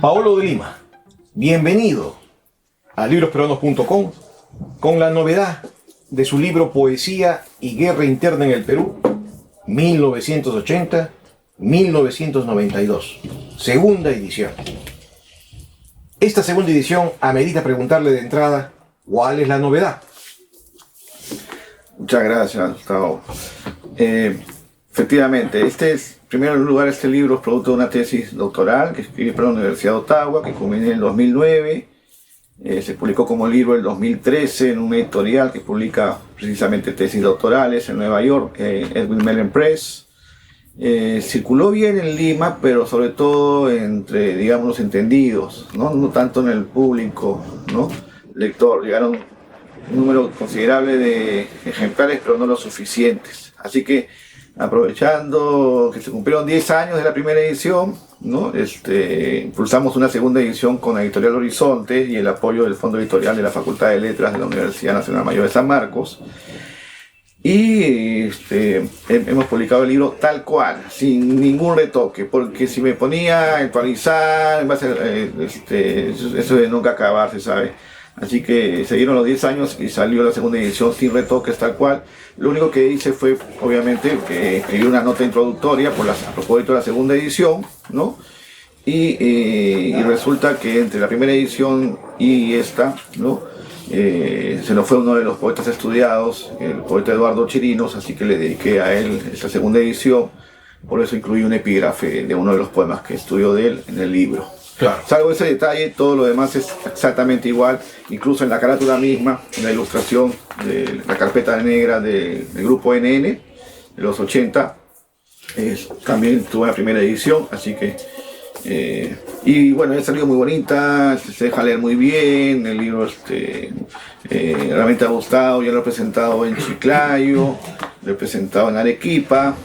Paolo de Lima, bienvenido a librosperuanos.com con la novedad de su libro Poesía y Guerra Interna en el Perú, 1980-1992, segunda edición. Esta segunda edición amerita preguntarle de entrada, ¿cuál es la novedad? Muchas gracias, Gustavo. Efectivamente, en primer lugar, este libro es producto de una tesis doctoral que escribí para la Universidad de Ottawa, que culminé en el 2009. Se publicó como libro en el 2013 en una editorial que publica precisamente tesis doctorales en Nueva York, Edwin Mellen Press. Circuló bien en Lima, pero sobre todo entre, digamos, los entendidos, no tanto en el público, ¿no? Lector. Llegaron un número considerable de ejemplares, pero no lo suficientes. Así que, aprovechando que se cumplieron 10 años de la primera edición, ¿no? Impulsamos una segunda edición con la Editorial Horizonte y el apoyo del Fondo Editorial de la Facultad de Letras de la Universidad Nacional Mayor de San Marcos. Y hemos publicado el libro tal cual, sin ningún retoque, porque si me ponía a actualizar, va a ser, eso de nunca acabar, se sabe. Así que se dieron los 10 años y salió la segunda edición sin retoques, tal cual. Lo único que hice fue, obviamente, que escribí una nota introductoria a propósito de la segunda edición, ¿no? Y resulta que entre la primera edición y esta, ¿no? Se nos fue uno de los poetas estudiados, el poeta Eduardo Chirinos, así que le dediqué a él esta segunda edición. Por eso incluí un epígrafe de uno de los poemas que estudió de él en el libro. Claro. Salvo ese detalle, todo lo demás es exactamente igual, incluso en la carátula misma, en la ilustración de la carpeta negra del grupo NN de los 80, también tuve la primera edición, así que y bueno, ha salido muy bonita, se deja leer muy bien, el libro realmente ha gustado. Ya lo he presentado en Chiclayo, lo he presentado en Arequipa,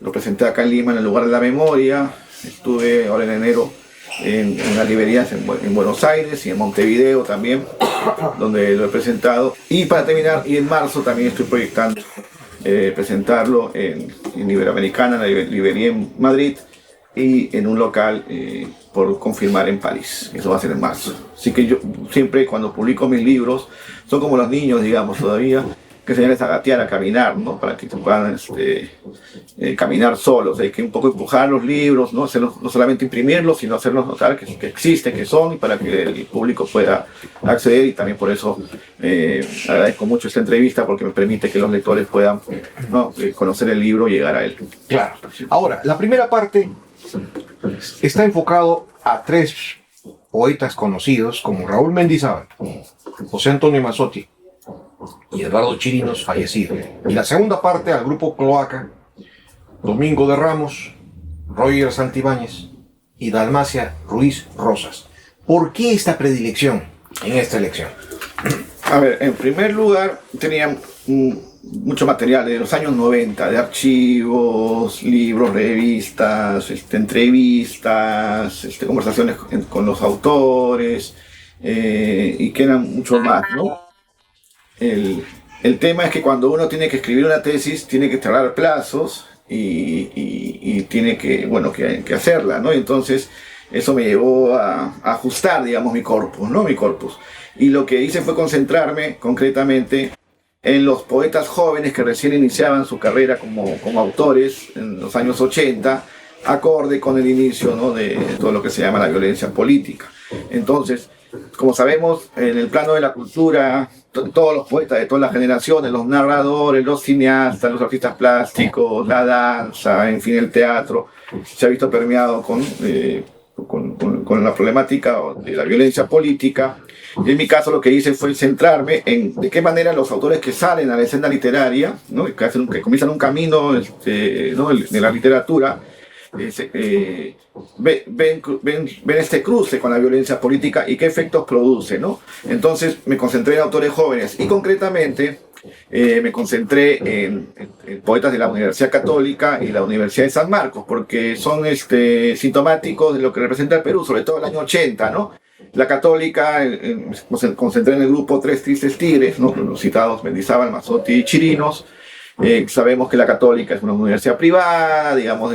lo presenté acá en Lima en el lugar de la memoria, estuve ahora en enero en las librerías en Buenos Aires y en Montevideo también, donde lo he presentado. Y para terminar, y en marzo también estoy proyectando presentarlo en Iberoamericana, en la librería en Madrid, y en un local por confirmar en París. Eso va a ser en marzo. Así que yo siempre, cuando publico mis libros, son como los niños, digamos, todavía, que enseñarles a gatear, a caminar, ¿no? Para que puedan caminar solos. Hay que un poco empujar los libros, ¿no? No solamente imprimirlos, sino hacerlos notar que existen, que son, y para que el público pueda acceder. Y también por eso agradezco mucho esta entrevista, porque me permite que los lectores puedan, ¿no? Conocer el libro y llegar a él. Claro. Ahora, la primera parte está enfocado a tres poetas conocidos como Raúl Mendizábal, José Antonio Mazzotti y Eduardo Chirinos, fallecido. Y la segunda parte al grupo Cloaca, Domingo de Ramos, Roger Santibáñez y Dalmacia Ruiz Rosas. ¿Por qué esta predilección en esta elección? A ver, en primer lugar, tenía mucho material de los años 90, de archivos, libros, revistas, entrevistas, conversaciones con los autores, y que eran muchos más, ¿no? El tema es que cuando uno tiene que escribir una tesis, tiene que cerrar plazos y tiene que hacerla, ¿no? Entonces, eso me llevó a ajustar, digamos, mi corpus, ¿no? Y lo que hice fue concentrarme concretamente en los poetas jóvenes que recién iniciaban su carrera como autores en los años 80, acorde con el inicio, ¿no? De todo lo que se llama la violencia política. Entonces, como sabemos, en el plano de la cultura, todos los poetas de todas las generaciones, los narradores, los cineastas, los artistas plásticos, la danza, en fin, el teatro, se ha visto permeado con la problemática de la violencia política. En mi caso, lo que hice fue centrarme en de qué manera los autores que salen a la escena literaria, ¿no? que comienzan un camino, ¿no? de la literatura, ven este cruce con la violencia política y qué efectos produce, ¿no? Entonces me concentré en autores jóvenes y concretamente me concentré en poetas de la Universidad Católica y la Universidad de San Marcos, porque son sintomáticos de lo que representa el Perú, sobre todo el año 80, ¿no? La Católica, me concentré en el grupo Tres Tristes Tigres, ¿no? Los citados Mendizábal, Mazzotti y Chirinos. Sabemos que la Católica es una universidad privada, digamos,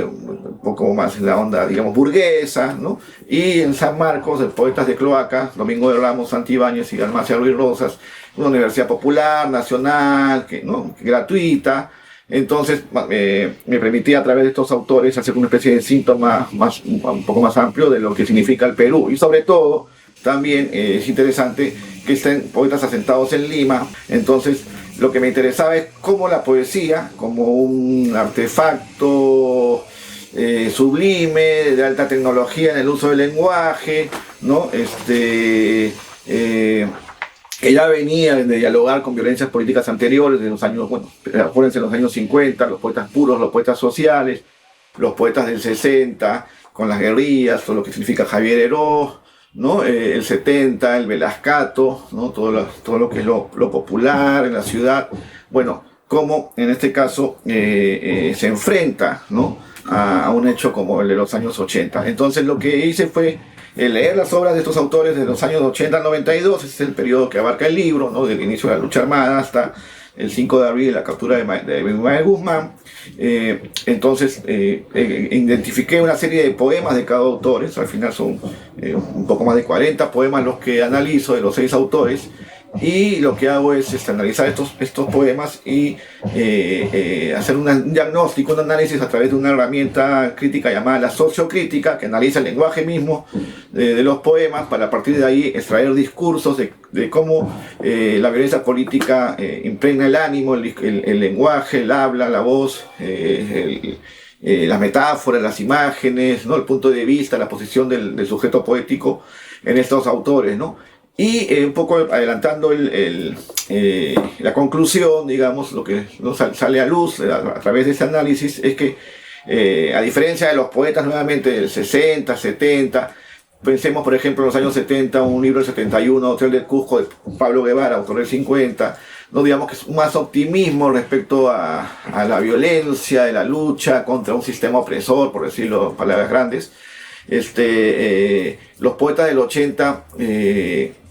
poco más en la onda, digamos, burguesa, ¿no? Y en San Marcos, de poetas de cloaca, Domingo de Ramos, Santibáñez y Dalmacia Ruiz Rosas, una universidad popular, nacional, ¿no? Gratuita. Entonces me permitía a través de estos autores hacer una especie de síntoma un poco más amplio de lo que significa el Perú. Y sobre todo, también es interesante que estén poetas asentados en Lima. Entonces, lo que me interesaba es cómo la poesía, como un artefacto sublime, de alta tecnología en el uso del lenguaje, ¿no? Que ya venía de dialogar con violencias políticas anteriores de los años, bueno, acuérdense, los años 50, los poetas puros, los poetas sociales, los poetas del 60, con las guerrillas, todo lo que significa Javier Heró, ¿no? El 70, el Velascato, ¿no? Todo lo que es lo popular en la ciudad. Bueno, cómo en este caso se enfrenta, ¿no? a un hecho como el de los años 80. Entonces lo que hice fue leer las obras de estos autores de los años 80 al 92, ese es el periodo que abarca el libro, ¿no? Del inicio de la lucha armada hasta el 5 de abril, la captura de Manuel Guzmán. Entonces identifiqué una serie de poemas de cada autor, al final son un poco más de 40 poemas los que analizo de los 6 autores, y lo que hago es analizar estos poemas y hacer un diagnóstico, un análisis a través de una herramienta crítica llamada la sociocrítica, que analiza el lenguaje mismo de los poemas para a partir de ahí extraer discursos de cómo la violencia política impregna el ánimo, el lenguaje, el habla, la voz, las metáforas, las imágenes, ¿no? El punto de vista, la posición del sujeto poético en estos autores, ¿no? Y un poco adelantando la conclusión, digamos, lo que nos sale a luz a través de ese análisis es que, a diferencia de los poetas nuevamente del 60, 70, pensemos por ejemplo en los años 70, un libro del 71, Hotel del Cusco, de Pablo Guevara, autor del 50, no digamos que es más optimismo respecto a la violencia, de la lucha contra un sistema opresor, por decirlo en palabras grandes. Los poetas del 80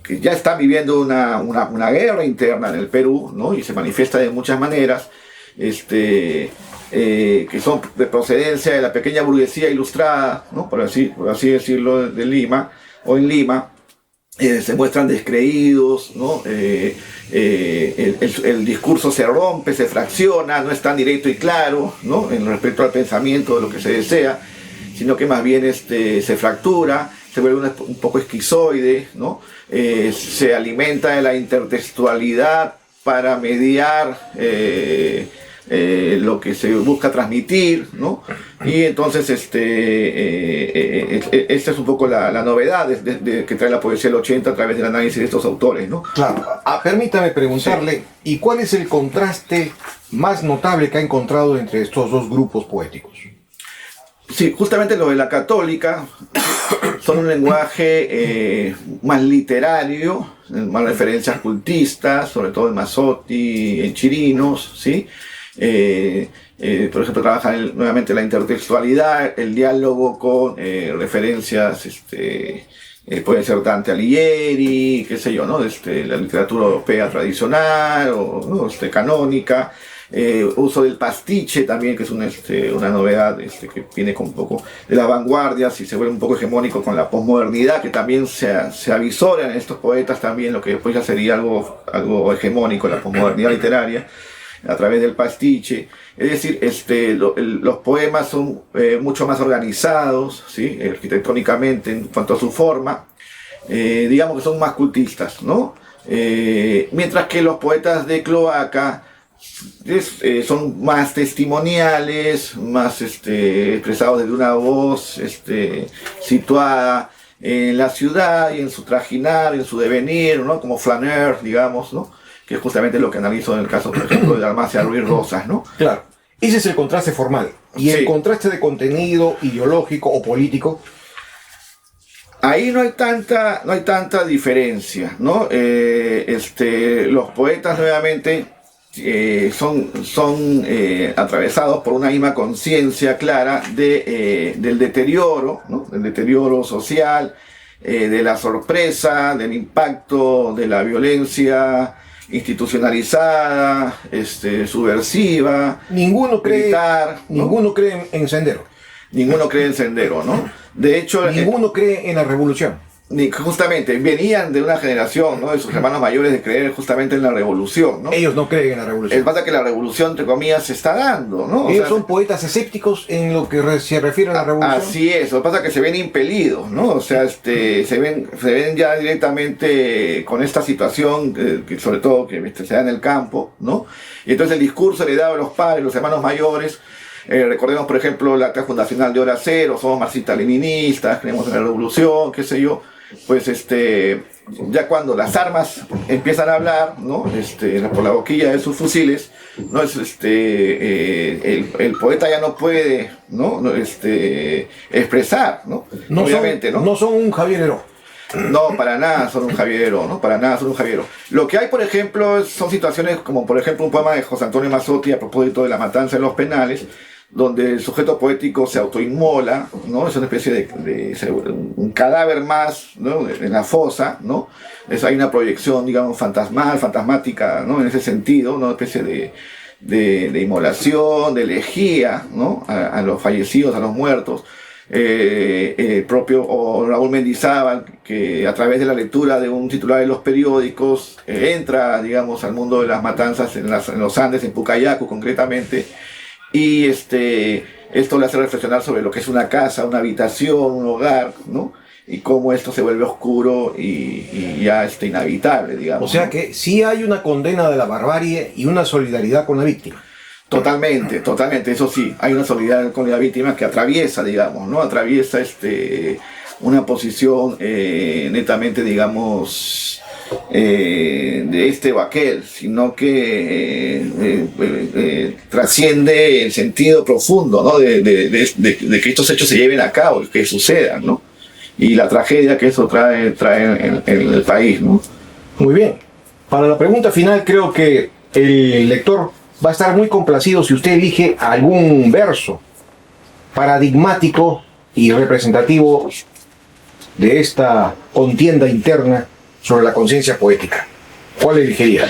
que ya están viviendo una guerra interna en el Perú, ¿no? Y se manifiesta de muchas maneras, que son de procedencia de la pequeña burguesía ilustrada, ¿no? por así decirlo, de Lima o en Lima, se muestran descreídos, ¿no? El discurso se rompe, se fracciona, no es tan directo y claro, ¿no? En respecto al pensamiento de lo que se desea, sino que más bien se fractura, se vuelve un poco esquizoide, ¿no? Se alimenta de la intertextualidad para mediar lo que se busca transmitir, ¿no? Y entonces esta es un poco la novedad que trae la poesía del 80 a través del análisis de estos autores, ¿no? Claro. Permítame preguntarle, sí. ¿Y cuál es el contraste más notable que ha encontrado entre estos dos grupos poéticos? Sí, justamente lo de la católica son un lenguaje más literario, más referencias cultistas, sobre todo en Mazzotti, en Chirinos, ¿sí? Por ejemplo, trabajan nuevamente la intertextualidad, el diálogo con referencias, puede ser Dante Alighieri, qué sé yo, ¿no? La literatura europea tradicional o ¿no? Canónica. Uso del pastiche también, que es una novedad que viene con un poco de las vanguardias y se vuelve un poco hegemónico con la posmodernidad, que también se avisora en estos poetas también, lo que después ya sería algo hegemónico, la posmodernidad literaria, a través del pastiche. Es decir, los poemas son mucho más organizados, ¿sí? Arquitectónicamente en cuanto a su forma, digamos que son más cultistas, ¿no? Mientras que los poetas de cloaca son más testimoniales, más expresados desde una voz situada en la ciudad y en su trajinar, en su devenir, ¿no? Como flaneur, digamos, ¿no? Que es justamente lo que analizo en el caso, por ejemplo, de Dalmacia Ruiz Rosas, ¿no? Claro. Ese es el contraste formal. Y sí. El contraste de contenido ideológico o político. Ahí no hay tanta diferencia, ¿no? Los poetas nuevamente son atravesados por una misma conciencia clara del deterioro, ¿no? Del deterioro social, de la sorpresa, del impacto de la violencia institucionalizada, subversiva, ninguno militar, cree, ¿no? Ninguno cree en Sendero. ninguno cree en Sendero, ¿no? De hecho, Ninguno cree en la revolución. justamente venían de una generación, ¿no? De sus hermanos mayores de creer justamente en la revolución, ¿no? Ellos no creen en la El revolución. pasa que la revolución, entre comillas, se está dando, ¿no? O Ellos sea, son poetas escépticos en lo que se refiere a la revolución. así es, lo que pasa es que se ven impelidos, ¿no? O sea, se ven ya directamente con esta situación, que sobre todo que se da en el campo, ¿no? Y entonces el discurso le da a los padres, los hermanos mayores. Recordemos, por ejemplo, la acta fundacional de Hora Cero, somos marxistas-leninistas, creemos en la revolución, qué sé yo. Pues ya cuando las armas empiezan a hablar, ¿no? Por la boquilla de sus fusiles, ¿no? El poeta ya no puede, ¿no? Expresar, ¿no? No Obviamente, son, ¿no? No son un Javier Heró. No, para nada son un Javiero, ¿no? Para nada son un Javiero. Lo que hay, por ejemplo, son situaciones como, por ejemplo, un poema de José Antonio Mazzotti a propósito de la matanza en los penales, donde el sujeto poético se autoinmola, ¿no? Es una especie de un cadáver más, ¿no? En la fosa, ¿no? Hay una proyección, digamos, fantasmática, ¿no? En ese sentido, una especie de inmolación, de elegía, ¿no? A los fallecidos, a los muertos. El propio Raúl Mendizábal, que a través de la lectura de un titular de los periódicos entra, digamos, al mundo de las matanzas en los Andes, en Pucayacu concretamente, y esto le hace reflexionar sobre lo que es una casa, una habitación, un hogar, ¿no? Y cómo esto se vuelve oscuro y ya inhabitable, digamos. O sea ¿no? que sí hay una condena de la barbarie y una solidaridad con la víctima. Totalmente, eso sí, hay una solidaridad con la víctima que atraviesa, digamos, ¿no? Atraviesa una posición netamente, digamos, de o aquel, sino que trasciende el sentido profundo, ¿no? De que estos hechos se lleven a cabo, que sucedan, ¿no? Y la tragedia que eso trae en el país, ¿no? Muy bien. Para la pregunta final, creo que el lector va a estar muy complacido si usted elige algún verso paradigmático y representativo de esta contienda interna sobre la conciencia poética. ¿Cuál elegiría?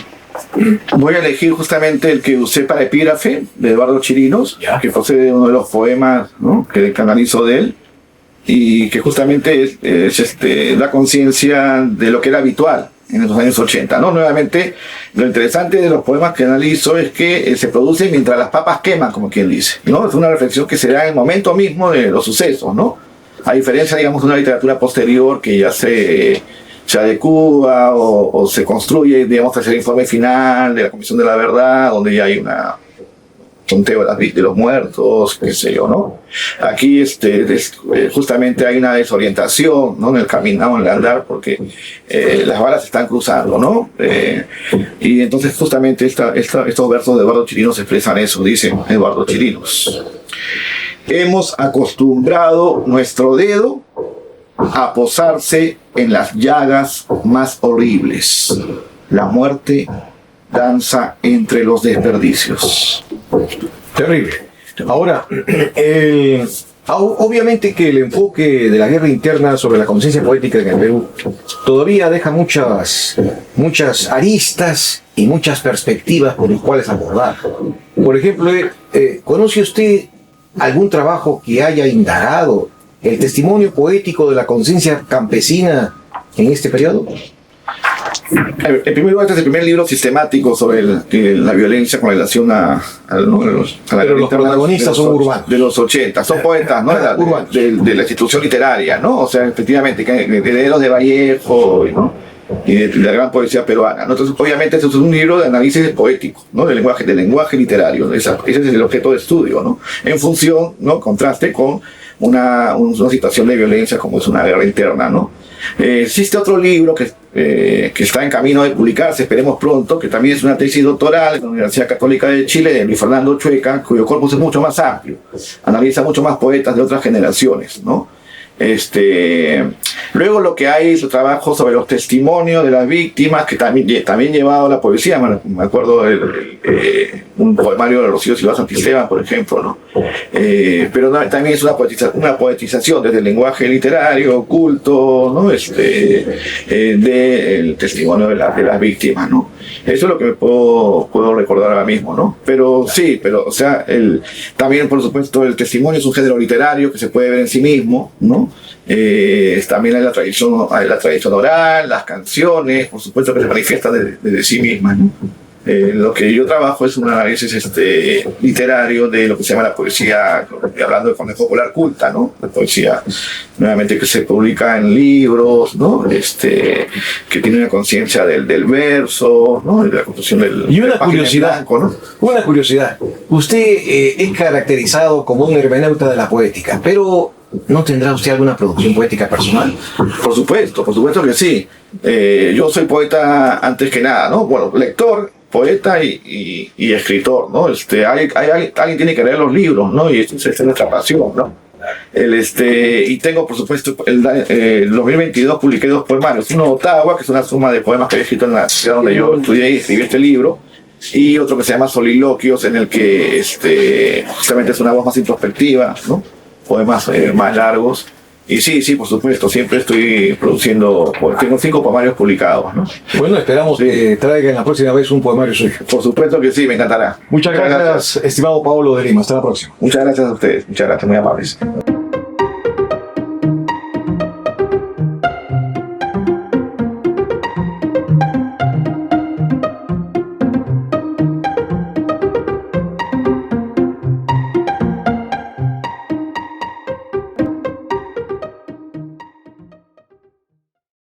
Voy a elegir justamente el que usé para epígrafe, de Eduardo Chirinos, ¿Ya? que procede de uno de los poemas, ¿no? que canalizo de él, y que justamente es la conciencia de lo que era habitual en los años 80, ¿no? Nuevamente, lo interesante de los poemas que analizo es que se producen mientras las papas queman, como quien dice, ¿no? Es una reflexión que se da en el momento mismo de los sucesos, ¿no? A diferencia, digamos, de una literatura posterior que ya se adecúa o se construye, digamos, hacia el informe final de la Comisión de la Verdad, donde ya hay una conteo de los muertos, qué sé yo, ¿no? Aquí justamente hay una desorientación, ¿no? En el caminar, en el andar, porque las balas se están cruzando, ¿no? Y entonces justamente estos versos de Eduardo Chirinos expresan eso, dice Eduardo Chirinos. Hemos acostumbrado nuestro dedo a posarse en las llagas más horribles. La muerte danza entre los desperdicios. Terrible. Ahora, obviamente que el enfoque de la guerra interna sobre la conciencia poética en el Perú todavía deja muchas aristas y muchas perspectivas por las cuales abordar. Por ejemplo, ¿conoce usted algún trabajo que haya indagado el testimonio poético de la conciencia campesina en este periodo? En primer lugar, este es el primer libro sistemático sobre la violencia con relación a la Pero los protagonistas son urbanos. De los 80, son poetas, ¿no? Urbanos. De la institución literaria, ¿no? O sea, efectivamente, herederos de Vallejo, ¿no? Y de la gran poesía peruana, ¿no? Entonces, obviamente, esto es un libro de análisis poético, ¿no? De lenguaje literario, ¿no? Ese es el objeto de estudio, ¿no? En función, ¿no? Contraste con una situación de violencia como es una guerra interna, ¿no? Existe otro libro que está en camino de publicarse, esperemos pronto, que también es una tesis doctoral en la Universidad Católica de Chile, de Luis Fernando Chueca, cuyo corpus es mucho más amplio, analiza mucho más poetas de otras generaciones, ¿no? Luego lo que hay es el trabajo sobre los testimonios de las víctimas, que también llevado a la poesía. Me acuerdo un poemario de Rocío Silva Santisteban, por ejemplo, ¿no? Pero también es una poetización desde el lenguaje literario, culto, ¿no? Del testimonio de las víctimas, ¿no? Eso es lo que me puedo recordar ahora mismo, ¿no? Pero sí, o sea, también, por supuesto, el testimonio es un género literario que se puede ver en sí mismo, ¿no? También hay la tradición oral, las canciones, por supuesto, que se manifiestan desde sí mismas, ¿no? Lo que yo trabajo es un análisis literario de lo que se llama la poesía, hablando de forma popular culta, ¿no? La poesía, nuevamente, que se publica en libros, ¿no? Que tiene una conciencia del verso, ¿no? De la construcción del... Y una curiosidad, blanco, ¿no? Una curiosidad. Usted es caracterizado como un hermeneuta de la poética, pero ¿no tendrá usted alguna producción poética personal? Por supuesto que sí. Yo soy poeta antes que nada, ¿no? Bueno, lector, poeta y escritor, ¿no? Alguien tiene que leer los libros, ¿no? Y esa es nuestra pasión, ¿no? Y tengo, por supuesto, el 2022 publiqué 2 poemarios. Uno, Ottawa, que es una suma de poemas que había escrito en la ciudad donde yo estudié y escribí este libro. Y otro que se llama Soliloquios, en el que justamente es una voz más introspectiva, ¿no? Poemas más largos. Y sí, por supuesto, siempre estoy produciendo, tengo 5 poemarios publicados, ¿no? Bueno, esperamos que traigan la próxima vez un poemario suyo. Por supuesto que sí, me encantará. Muchas gracias, estimado Paolo de Lima. Hasta la próxima. Muchas gracias a ustedes, muchas gracias, muy amables.